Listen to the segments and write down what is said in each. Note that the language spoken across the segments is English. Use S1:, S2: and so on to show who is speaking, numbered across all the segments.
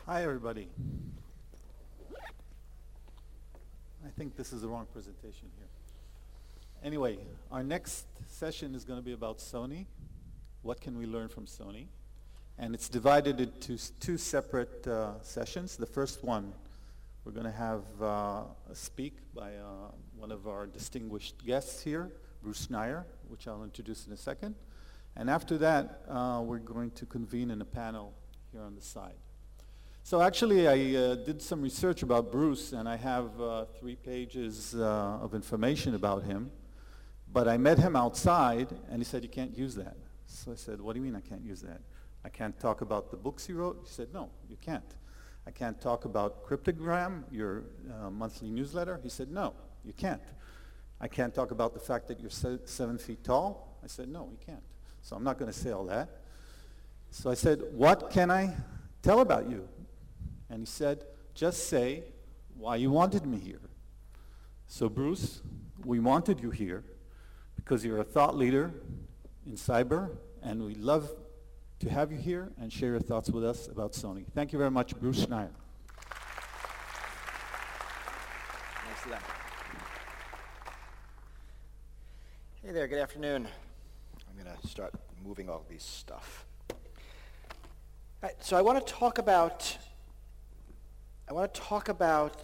S1: Hi, everybody. I think this is the wrong presentation here. Anyway, our next session is going to be about Sony. What can we learn from Sony? And it's divided into two separate sessions. The first one, we're going to have a speak by one of our distinguished guests here, Bruce Schneier, which I'll introduce in a second. And after that, we're going to convene in a panel here on the side. So actually, I did some research about Bruce, and I have 3 pages of information about him. But I met him outside, and he said, "You can't use that." So I said, "What do you mean I can't use that? I can't talk about the books he wrote?" He said, "No, you can't." "I can't talk about Cryptogram, your monthly newsletter?" He said, "No, you can't." "I can't talk about the fact that you're 7 feet tall?" I said, "No, you can't." So I'm not going to say all that. So I said, "What can I tell about you?" And he said, "Just say why you wanted me here." So Bruce, we wanted you here because you're a thought leader in cyber, and we'd love to have you here and share your thoughts with us about Sony. Thank you very much, Bruce Schneier.
S2: Nice. Hey there, good afternoon. I'm going to start moving all these stuff. All right, so I want to talk about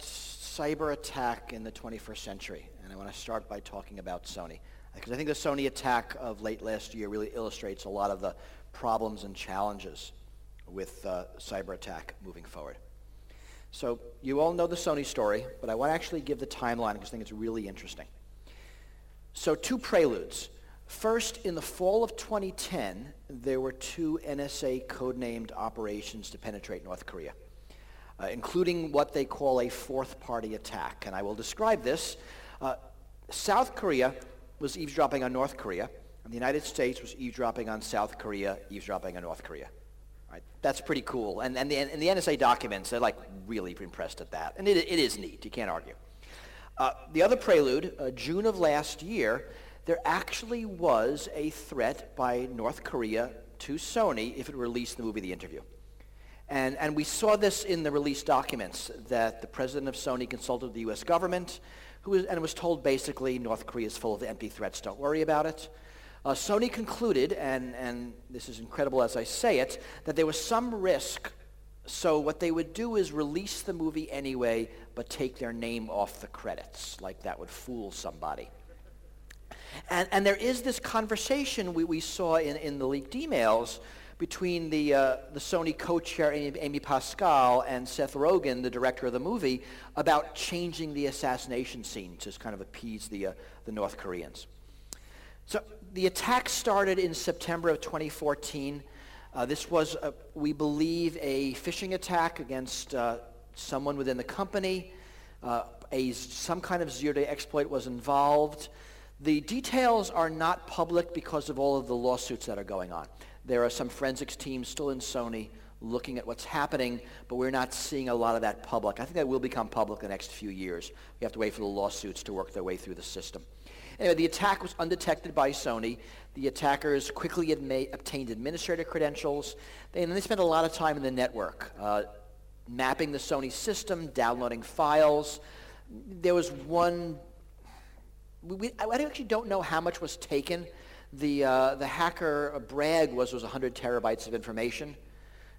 S2: cyber attack in the 21st century, and I want to start by talking about Sony, because I think the Sony attack of late last year really illustrates a lot of the problems and challenges with cyber attack moving forward. So you all know the Sony story, but I want to actually give the timeline because I think it's really interesting. So 2 preludes. First, in the fall of 2010, there were 2 NSA codenamed operations to penetrate North Korea, including what they call a fourth-party attack. And I will describe this. South Korea was eavesdropping on North Korea, and the United States was eavesdropping on South Korea, eavesdropping on North Korea. Right? That's pretty cool. And the NSA documents, they're like really impressed at that. And it is neat. You can't argue. The other prelude, June of last year, there actually was a threat by North Korea to Sony if it released the movie The Interview. And we saw this in the released documents that the president of Sony consulted the U.S. government, and was told basically North Korea is full of empty threats, don't worry about it. Sony concluded, and this is incredible as I say it, that there was some risk, so what they would do is release the movie anyway, but take their name off the credits, like that would fool somebody. And there is this conversation we saw in the leaked emails between the Sony co-chair Amy Pascal and Seth Rogen, the director of the movie, about changing the assassination scene to kind of appease the North Koreans. So the attack started in September of 2014. This was, we believe, a phishing attack against someone within the company. Some kind of zero-day exploit was involved. The details are not public because of all of the lawsuits that are going on. There are some forensics teams still in Sony looking at what's happening, but we're not seeing a lot of that public. I think that will become public in the next few years. We have to wait for the lawsuits to work their way through the system. Anyway, the attack was undetected by Sony. The attackers quickly obtained administrator credentials, and they spent a lot of time in the network, mapping the Sony system, downloading files. There was one... I actually don't know how much was taken. The hacker brag was 100 terabytes of information.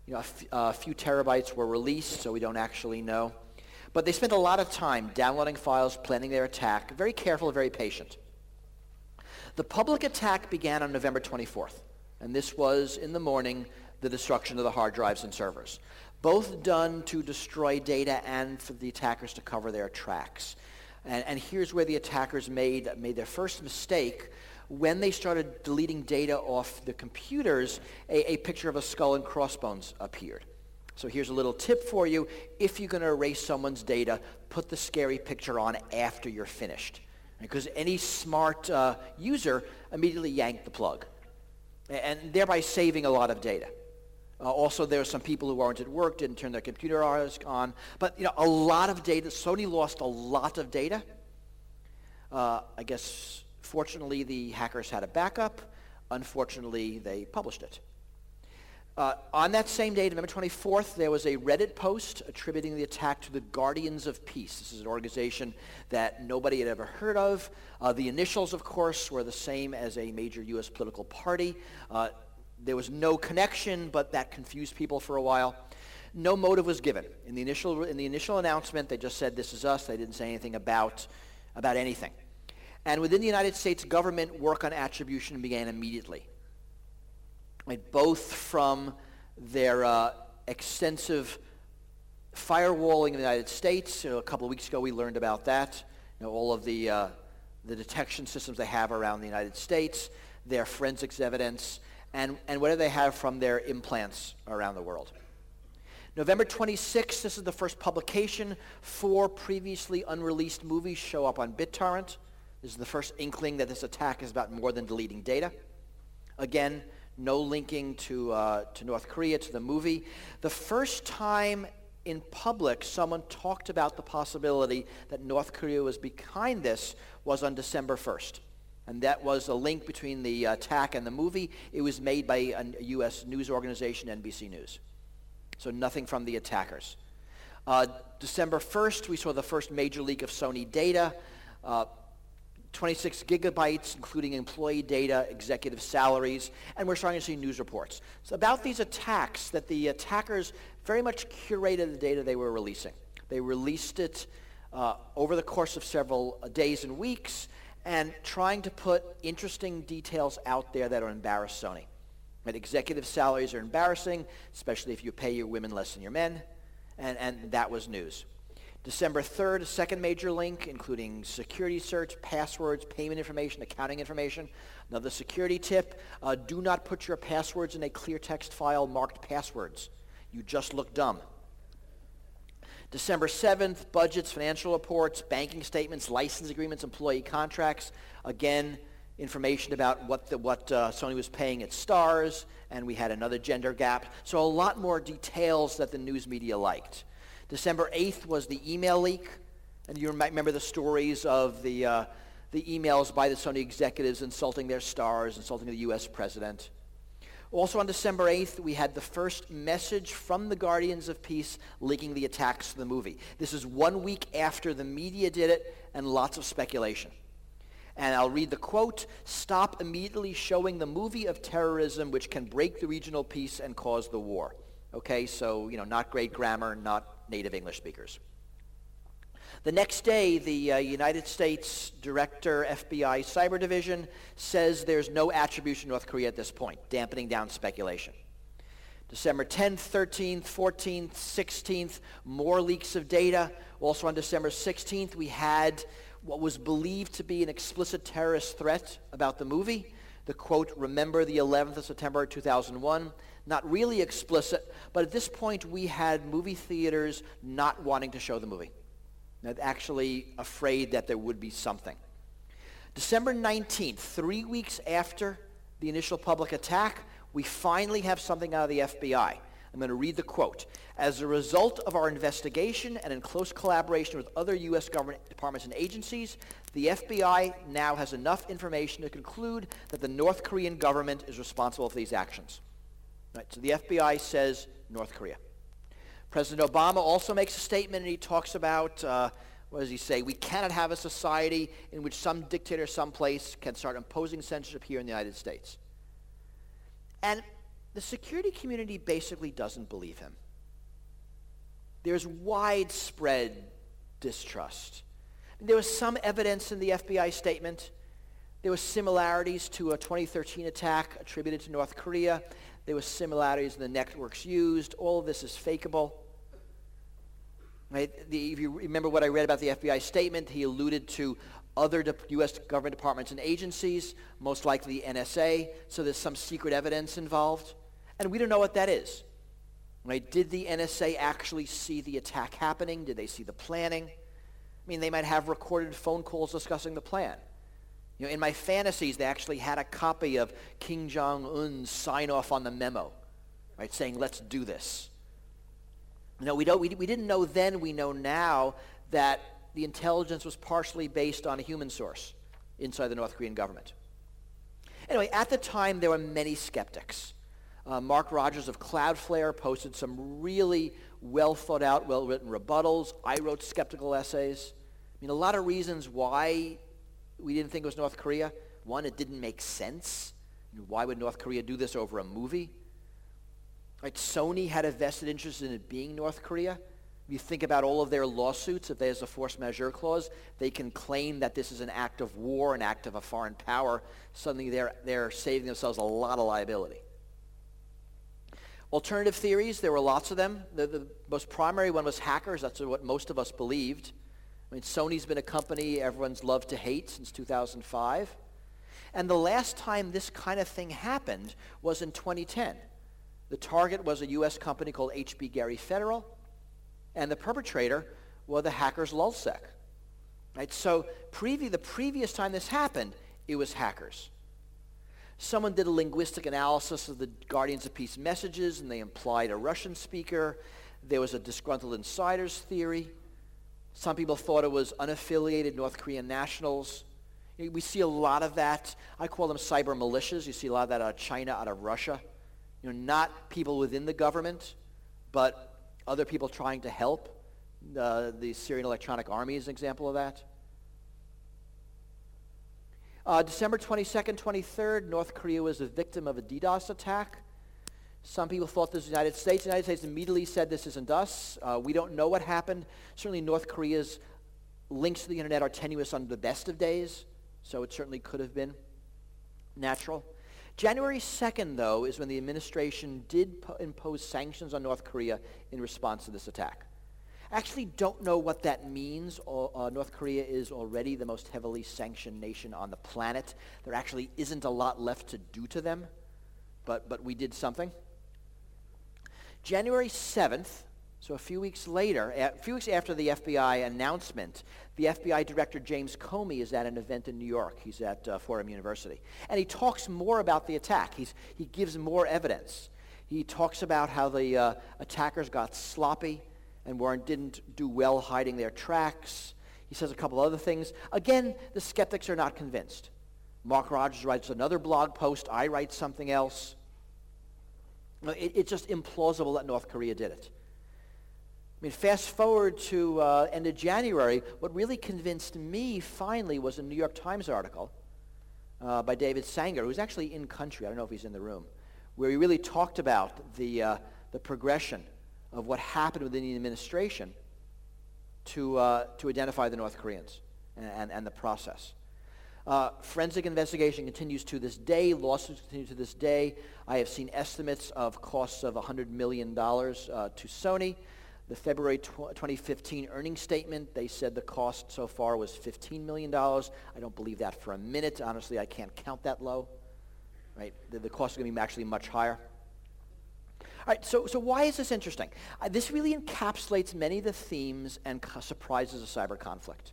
S2: You know, a few terabytes were released, so we don't actually know. But they spent a lot of time downloading files, planning their attack, very careful, very patient. The public attack began on November 24th, and this was, in the morning, the destruction of the hard drives and servers, both done to destroy data and for the attackers to cover their tracks. And here's where the attackers made their first mistake. When they started deleting data off the computers, a picture of a skull and crossbones appeared. So here's a little tip for you. If you're going to erase someone's data, put the scary picture on after you're finished, because any smart user immediately yanked the plug, and thereby saving a lot of data. Also, there are some people who weren't at work, didn't turn their computer on, but a lot of data. Sony lost a lot of data. I guess, fortunately, the hackers had a backup. Unfortunately, they published it. On that same day, November 24th, there was a Reddit post attributing the attack to the Guardians of Peace. This is an organization that nobody had ever heard of. The initials, of course, were the same as a major U.S. political party. There was no connection, but that confused people for a while. No motive was given. In the initial announcement, they just said, "This is us." They didn't say anything about anything. And within the United States government, work on attribution began immediately. Both from their extensive firewalling in the United States. A couple of weeks ago, we learned about that. All of the detection systems they have around the United States, their forensics evidence, and whatever they have from their implants around the world. November 26th, this is the first publication. 4 previously unreleased movies show up on BitTorrent. This is the first inkling that this attack is about more than deleting data. Again, no linking to North Korea, to the movie. The first time in public someone talked about the possibility that North Korea was behind this was on December 1st. And that was a link between the attack and the movie. It was made by a U.S. news organization, NBC News. So nothing from the attackers. December 1st, we saw the first major leak of Sony data. 26 gigabytes, including employee data, executive salaries, and we're starting to see news reports. So about these attacks, that the attackers very much curated the data they were releasing. They released it over the course of several days and weeks, and trying to put interesting details out there that will embarrass Sony. And executive salaries are embarrassing, especially if you pay your women less than your men, and that was news. December 3rd, a second major link, including security search, passwords, payment information, accounting information. Another security tip, do not put your passwords in a clear text file marked passwords. You just look dumb. December 7th, budgets, financial reports, banking statements, license agreements, employee contracts. Again, information about what Sony was paying its stars, and we had another gender gap. So a lot more details that the news media liked. December 8th was the email leak, and you might remember the stories of the emails by the Sony executives insulting their stars, insulting the U.S. president. Also on December 8th, we had the first message from the Guardians of Peace linking the attacks to the movie. This is 1 week after the media did it, and lots of speculation. And I'll read the quote: "Stop immediately showing the movie of terrorism which can break the regional peace and cause the war." Okay, so, not great grammar, not native English speakers. The next day, the United States Director, FBI Cyber Division, says there's no attribution to North Korea at this point, dampening down speculation. December 10th, 13th, 14th, 16th, more leaks of data. Also on December 16th, we had what was believed to be an explicit terrorist threat about the movie. The quote, "Remember the 11th of September 2001. Not really explicit, but at this point we had movie theaters not wanting to show the movie. They're actually afraid that there would be something. December 19th, 3 weeks after the initial public attack, we finally have something out of the FBI. I'm going to read the quote. "As a result of our investigation and in close collaboration with other U.S. government departments and agencies, the FBI now has enough information to conclude that the North Korean government is responsible for these actions." Right, so the FBI says North Korea. President Obama also makes a statement, and he talks about, what does he say? "We cannot have a society in which some dictator someplace can start imposing censorship here in the United States." And the security community basically doesn't believe him. There's widespread distrust. There was some evidence in the FBI statement. There were similarities to a 2013 attack attributed to North Korea. There were similarities in the networks used. All of this is fakeable. Right? If you remember what I read about the FBI statement, he alluded to other U.S. government departments and agencies, most likely the NSA, so there's some secret evidence involved. And we don't know what that is. Right? Did the NSA actually see the attack happening? Did they see the planning? I mean, they might have recorded phone calls discussing the plan. In my fantasies, they actually had a copy of Kim Jong-un's sign-off on the memo, right, saying, "Let's do this." We didn't know then, we know now that the intelligence was partially based on a human source inside the North Korean government. Anyway, at the time, there were many skeptics. Mark Rogers of Cloudflare posted some really well-thought-out, well-written rebuttals. I wrote skeptical essays. I mean, a lot of reasons why we didn't think it was North Korea. One, it didn't make sense. Why would North Korea do this over a movie? Right, Sony had a vested interest in it being North Korea. If you think about all of their lawsuits, if there's a force majeure clause, they can claim that this is an act of war, an act of a foreign power. Suddenly they're saving themselves a lot of liability. Alternative theories, there were lots of them. The most primary one was hackers. That's what most of us believed. I mean, Sony's been a company everyone's loved to hate since 2005. And the last time this kind of thing happened was in 2010. The target was a U.S. company called HB Gary Federal, and the perpetrator were the hackers Lulzsec. Right? So the previous time this happened, it was hackers. Someone did a linguistic analysis of the Guardians of Peace messages, and they implied a Russian speaker. There was a disgruntled insiders theory. Some people thought it was unaffiliated North Korean nationals. We see a lot of that. I call them cyber militias. You see a lot of that out of China, out of Russia. Not people within the government, but other people trying to help. The Syrian Electronic Army is an example of that. December 22nd, 23rd, North Korea was a victim of a DDoS attack. Some people thought this was the United States. The United States immediately said this isn't us. We don't know what happened. Certainly North Korea's links to the internet are tenuous on the best of days, so it certainly could have been natural. January 2nd, though, is when the administration did impose sanctions on North Korea in response to this attack. I actually don't know what that means. North Korea is already the most heavily sanctioned nation on the planet. There actually isn't a lot left to do to them, but we did something. January 7th, so a few weeks after the FBI announcement, the FBI Director James Comey is at an event in New York. He's at Fordham University. And he talks more about the attack. He gives more evidence. He talks about how the attackers got sloppy and didn't do well hiding their tracks. He says a couple other things. Again, the skeptics are not convinced. Mark Rogers writes another blog post. I write something else. It's just implausible that North Korea did it. I mean, fast forward to end of January, what really convinced me finally was a New York Times article by David Sanger, who's actually in country. I don't know if he's in the room, where he really talked about the progression of what happened within the administration to identify the North Koreans and the process. Forensic investigation continues to this day. Lawsuits continue to this day. I have seen estimates of costs of $100 million to Sony. The February 2015 earnings statement, they said the cost so far was $15 million. I don't believe that for a minute. Honestly, I can't count that low. Right? The cost is going to be actually much higher. All right, so why is this interesting? This really encapsulates many of the themes and surprises of cyber conflict.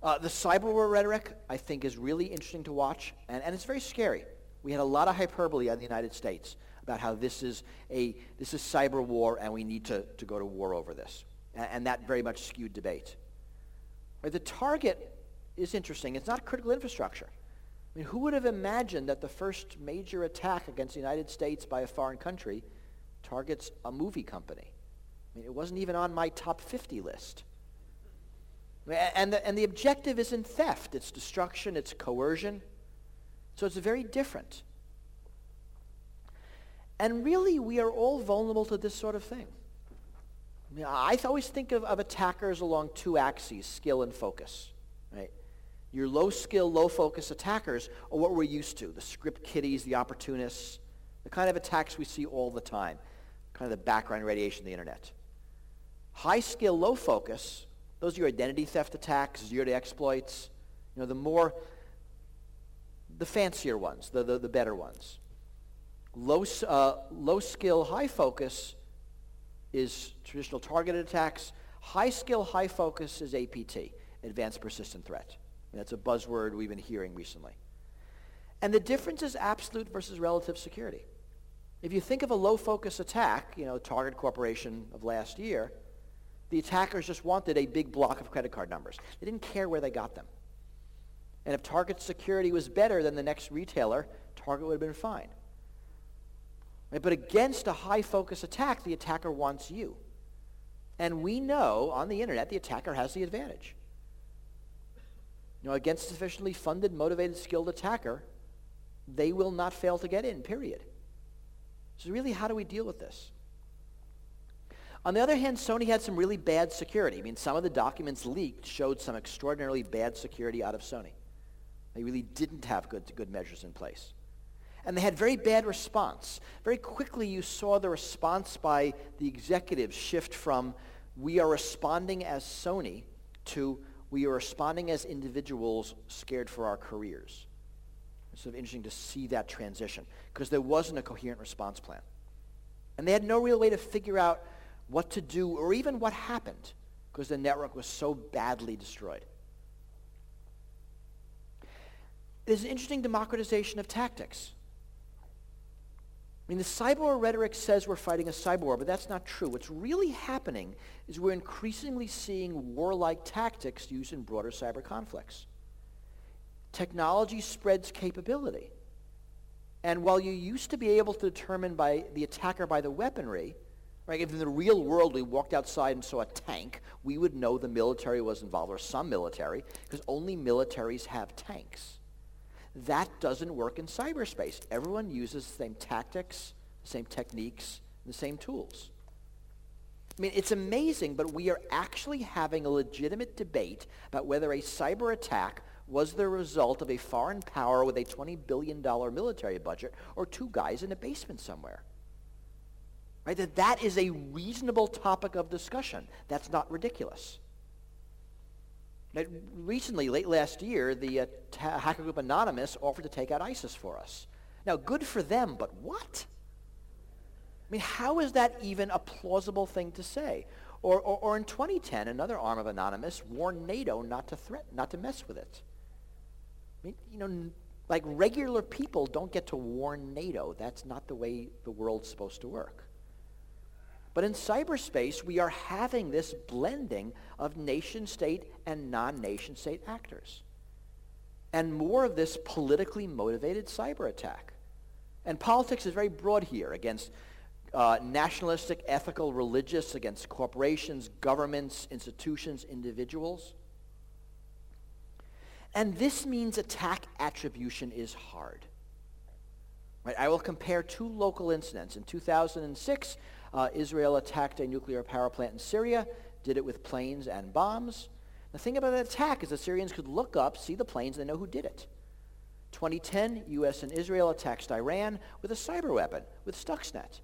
S2: The cyber war rhetoric, I think, is really interesting to watch, and it's very scary. We had a lot of hyperbole in the United States about how this is cyber war and we need to go to war over this. And that very much skewed debate. Right, the target is interesting. It's not critical infrastructure. I mean, who would have imagined that the first major attack against the United States by a foreign country targets a movie company? I mean, it wasn't even on my top 50 list. And the objective isn't theft. It's destruction. It's coercion. So it's very different. And really, we are all vulnerable to this sort of thing. I mean, I always think of attackers along two axes, skill and focus. Right? Your low-skill, low-focus attackers are what we're used to, the script kiddies, the opportunists, the kind of attacks we see all the time, kind of the background radiation of the internet. High-skill, low-focus, those are your identity theft attacks, zero-day exploits, the fancier ones, the better ones. Low skill, high focus is traditional targeted attacks. High skill, high focus is APT, advanced persistent threat. And that's a buzzword we've been hearing recently. And the difference is absolute versus relative security. If you think of a low focus attack, Target Corporation of last year, the attackers just wanted a big block of credit card numbers. They didn't care where they got them. And if Target's security was better than the next retailer, Target would have been fine. Right? But against a high-focus attack, the attacker wants you. And we know on the internet the attacker has the advantage. Against a sufficiently funded, motivated, skilled attacker, they will not fail to get in, period. So really, how do we deal with this? On the other hand, Sony had some really bad security. Some of the documents leaked showed some extraordinarily bad security out of Sony. They really didn't have good measures in place. And they had very bad response. Very quickly, you saw the response by the executives shift from, we are responding as Sony, to, we are responding as individuals scared for our careers. It's sort of interesting to see that transition, because there wasn't a coherent response plan. And they had no real way to figure out what to do or even what happened, because the network was so badly destroyed. There's an interesting democratization of tactics. The cyber war rhetoric says we're fighting a cyber war, but that's not true. What's really happening is we're increasingly seeing warlike tactics used in broader cyber conflicts. Technology spreads capability. And while you used to be able to determine by the attacker by the weaponry, right, if in the real world we walked outside and saw a tank, we would know the military was involved, or some military, because only militaries have tanks. That doesn't work in cyberspace. Everyone uses the same tactics, the same techniques, the same tools. It's amazing, but we are actually having a legitimate debate about whether a cyber attack was the result of a foreign power with a $20 billion military budget or two guys in a basement somewhere. Right? That is a reasonable topic of discussion. That's not ridiculous. Recently, late last year, the hacker group Anonymous offered to take out ISIS for us. Now, good for them, but what? How is that even a plausible thing to say? Or in 2010, another arm of Anonymous warned NATO not to mess with it. Like regular people don't get to warn NATO. That's not the way the world's supposed to work. But in cyberspace, we are having this blending of nation-state and non-nation-state actors. And more of this politically motivated cyber attack. And politics is very broad here, against nationalistic, ethical, religious, against corporations, governments, institutions, individuals. And this means attack attribution is hard. Right? I will compare two local incidents. In 2006, Israel attacked a nuclear power plant in Syria, did it with planes and bombs. The thing about that attack is the Syrians could look up, see the planes, and they know who did it. 2010, U.S. and Israel attacked Iran with a cyber weapon, with Stuxnet.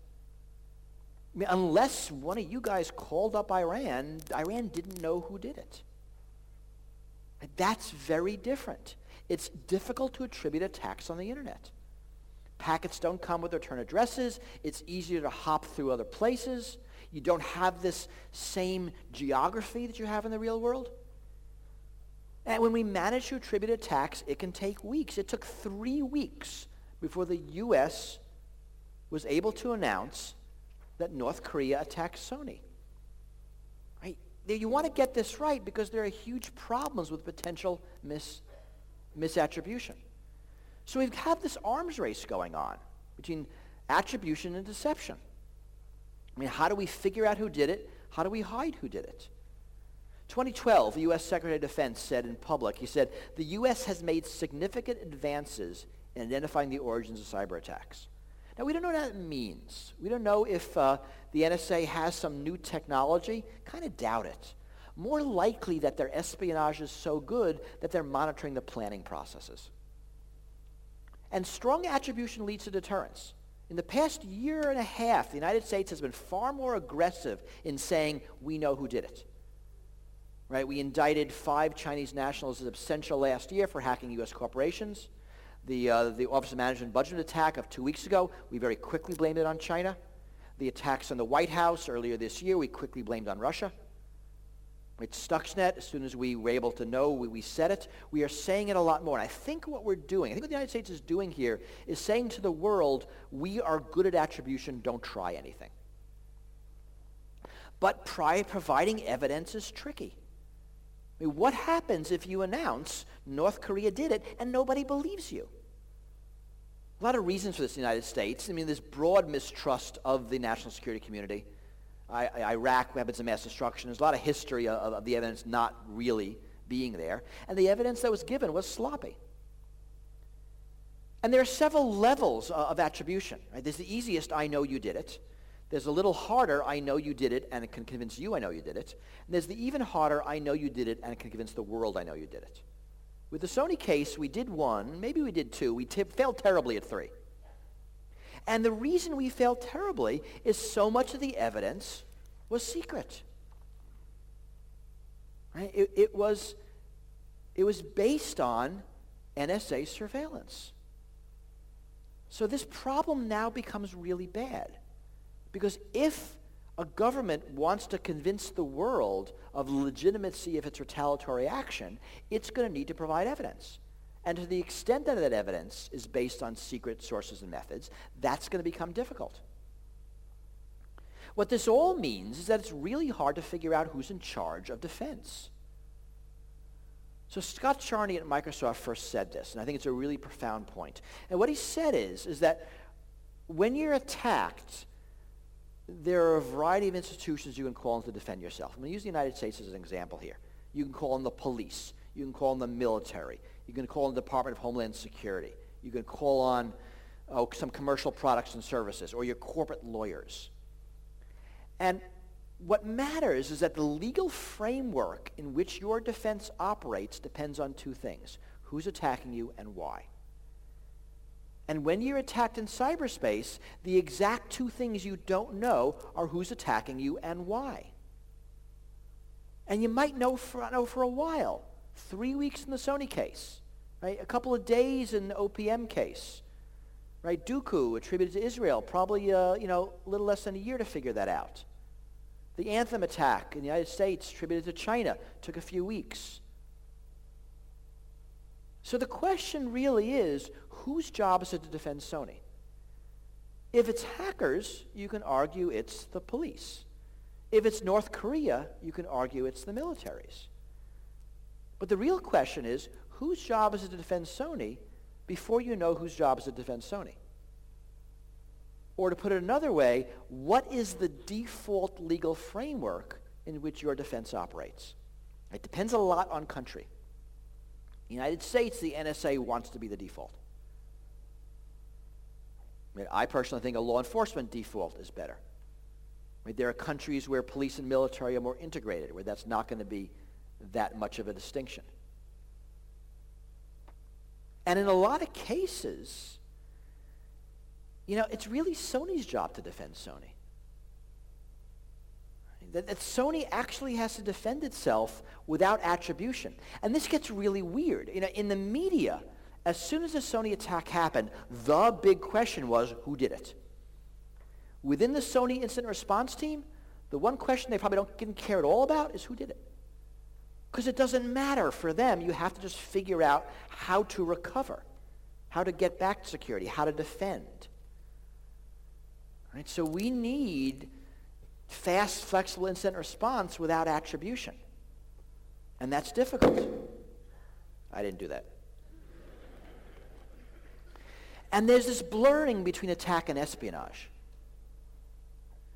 S2: Unless one of you guys called up Iran didn't know who did it. That's very different. It's difficult to attribute attacks on the internet. Packets don't come with return addresses. It's easier to hop through other places. You don't have this same geography that you have in the real world. And when we manage to attribute attacks, it can take weeks. It took 3 weeks before the U.S. was able to announce that North Korea attacked Sony. Right? You want to get this right because there are huge problems with potential misattribution. So we have this arms race going on between attribution and deception. How do we figure out who did it? How do we hide who did it? 2012, the U.S. Secretary of Defense said in public, he said, the U.S. has made significant advances in identifying the origins of cyber attacks. Now, we don't know what that means. We don't know if the NSA has some new technology. Kind of doubt it. More likely that their espionage is so good that they're monitoring the planning processes. And strong attribution leads to deterrence. In the past year and a half, the United States has been far more aggressive in saying, we know who did it. Right? We indicted 5 Chinese nationals as absentia last year for hacking U.S. corporations. The Office of Management and Budget attack of 2 weeks ago, we very quickly blamed it on China. The attacks on the White House earlier this year, we quickly blamed on Russia. With Stuxnet, as soon as we were able to know, we said it. We are saying it a lot more. And I think what we're doing, I think what the United States is doing here is saying to the world, we are good at attribution, don't try anything. But providing evidence is tricky. What happens if you announce North Korea did it and nobody believes you? A lot of reasons for this in the United States. I mean, there's broad mistrust of the national security community. Iraq, weapons of mass destruction. There's a lot of history of the evidence not really being there. And the evidence that was given was sloppy. And there are several levels of attribution. Right? There's the easiest, I know you did it. There's a little harder, I know you did it, and it can convince you I know you did it. And there's the even harder, I know you did it, and it can convince the world I know you did it. With the Sony case, we did one, maybe we did two. We failed terribly at three. And the reason we failed terribly is so much of the evidence was secret. Right? It was based on NSA surveillance. So this problem now becomes really bad. Because if a government wants to convince the world of the legitimacy of its retaliatory action, it's going to need to provide evidence. And to the extent that that evidence is based on secret sources and methods, that's going to become difficult. What this all means is that it's really hard to figure out who's in charge of defense. So Scott Charney at Microsoft first said this, and I think it's a really profound point. And what he said is that when you're attacked, there are a variety of institutions you can call on to defend yourself. I'm going to use the United States as an example here. You can call on the police. You can call on the military. You can call on the Department of Homeland Security. You can call on some commercial products and services, or your corporate lawyers. And what matters is that the legal framework in which your defense operates depends on two things: who's attacking you and why. And when you're attacked in cyberspace, the exact two things you don't know are who's attacking you and why. And you might know for a while. 3 weeks in the Sony case, right? A couple of days in the OPM case, right? Dooku attributed to Israel, probably a little less than a year to figure that out. The Anthem attack in the United States attributed to China took a few weeks. So the question really is, whose job is it to defend Sony? If it's hackers, you can argue it's the police. If it's North Korea, you can argue it's the militaries. But the real question is, whose job is it to defend Sony before you know whose job is it to defend Sony? Or to put it another way, what is the default legal framework in which your defense operates? It depends a lot on country. In the United States, the NSA wants to be the default. I personally think a law enforcement default is better. There are countries where police and military are more integrated, where that's not going to be that much of a distinction. And in a lot of cases, it's really Sony's job to defend Sony. That Sony actually has to defend itself without attribution. And this gets really weird. In the media, as soon as the Sony attack happened, the big question was, who did it? Within the Sony incident response team, the one question they probably didn't care at all about is who did it. Because it doesn't matter for them. You have to just figure out how to recover, how to get back to security, how to defend. Right? So we need fast, flexible incident response without attribution. And that's difficult. I didn't do that. And there's this blurring between attack and espionage.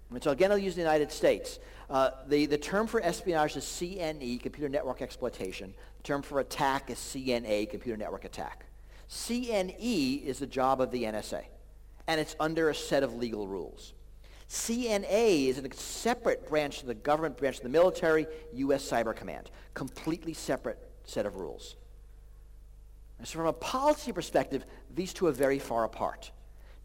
S2: And so again, I'll use the United States. The term for espionage is CNE, computer network exploitation. The term for attack is CNA, computer network attack. CNE is the job of the NSA, and it's under a set of legal rules. CNA is a separate branch of the government, branch of the military, U.S. Cyber Command. Completely separate set of rules. And so from a policy perspective, these two are very far apart.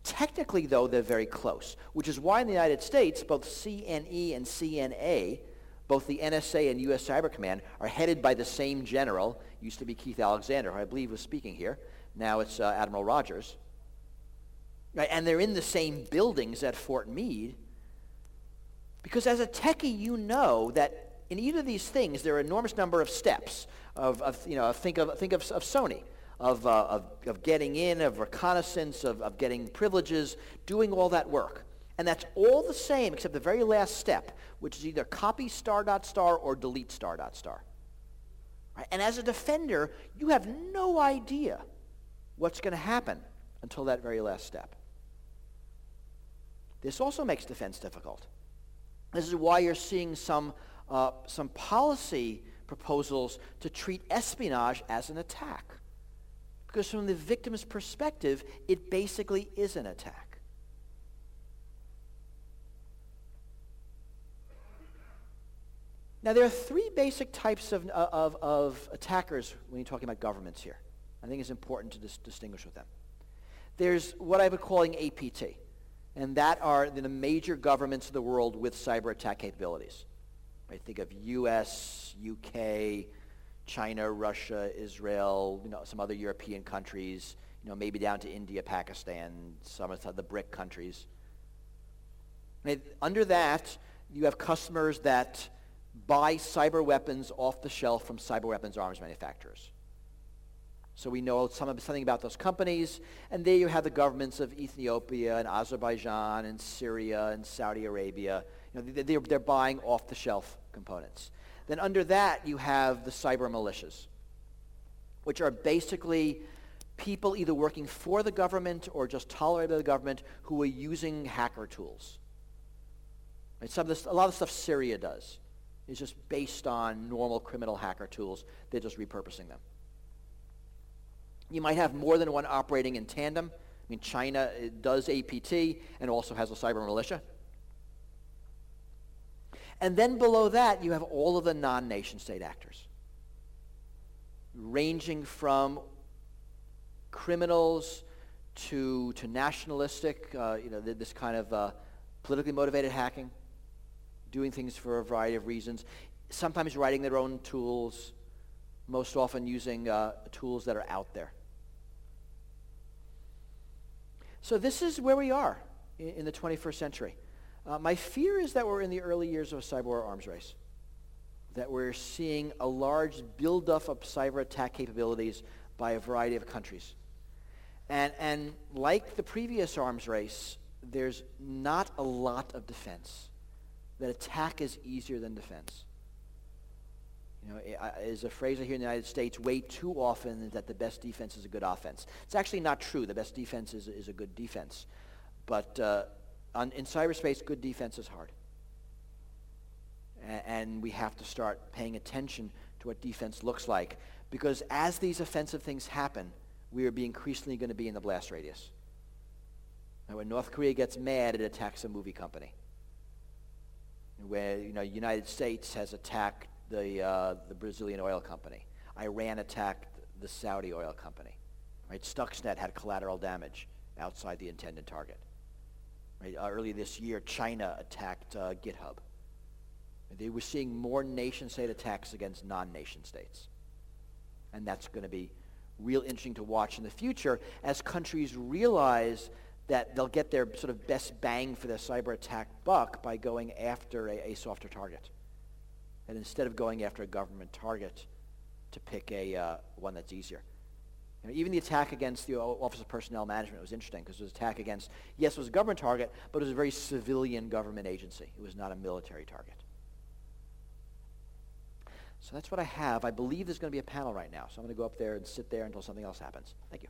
S2: Technically, though, they're very close, which is why in the United States, both CNE and CNA, both the NSA and U.S. Cyber Command, are headed by the same general. Used to be Keith Alexander, who I believe was speaking here. Now it's Admiral Rogers. Right? And they're in the same buildings at Fort Meade. Because as a techie, you know that in either of these things, there are an enormous number of steps. Think of Sony. Of getting in, of reconnaissance, of getting privileges, doing all that work. And that's all the same except the very last step, which is either copy star or delete star. Right? And as a defender, you have no idea what's going to happen until that very last step. This also makes defense difficult. This is why you're seeing some policy proposals to treat espionage as an attack. Because from the victim's perspective, it basically is an attack. Now, there are three basic types of attackers when you're talking about governments here. I think it's important to distinguish with them. There's what I've been calling APT, and that are the major governments of the world with cyber attack capabilities. I think of U.S., U.K., China, Russia, Israel, some other European countries, maybe down to India, Pakistan, some of the BRIC countries. Under that, you have customers that buy cyber weapons off the shelf from cyber weapons arms manufacturers. So we know something about those companies, and there you have the governments of Ethiopia and Azerbaijan and Syria and Saudi Arabia. They're buying off-the-shelf components. Then under that, you have the cyber militias, which are basically people either working for the government or just tolerated by the government who are using hacker tools. Right? A lot of stuff Syria does is just based on normal criminal hacker tools. They're just repurposing them. You might have more than one operating in tandem. China does APT and also has a cyber militia. And then below that, you have all of the non-nation state actors, ranging from criminals to nationalistic, this kind of politically motivated hacking, doing things for a variety of reasons, sometimes writing their own tools, most often using tools that are out there. So this is where we are in the 21st century. My fear is that we're in the early years of a cyber war arms race, that we're seeing a large buildup of cyber attack capabilities by a variety of countries. And like the previous arms race, there's not a lot of defense. That attack is easier than defense. Is a phrase I hear in the United States way too often, is that the best defense is a good offense. It's actually not true. The best defense is a good defense. But in cyberspace, good defense is hard. And we have to start paying attention to what defense looks like. Because as these offensive things happen, we are increasingly going to be in the blast radius. Now, when North Korea gets mad, it attacks a movie company. Where United States has attacked the Brazilian oil company. Iran attacked the Saudi oil company. Right? Stuxnet had collateral damage outside the intended target. Right? Earlier this year, China attacked GitHub. They were seeing more nation-state attacks against non-nation states. And that's going to be real interesting to watch in the future as countries realize that they'll get their sort of best bang for their cyber attack buck by going after a softer target. And instead of going after a government target, to pick one that's easier. Even the attack against the Office of Personnel Management was interesting because it was an attack against, yes, it was a government target, but it was a very civilian government agency. It was not a military target. So that's what I have. I believe there's going to be a panel right now, so I'm going to go up there and sit there until something else happens. Thank you.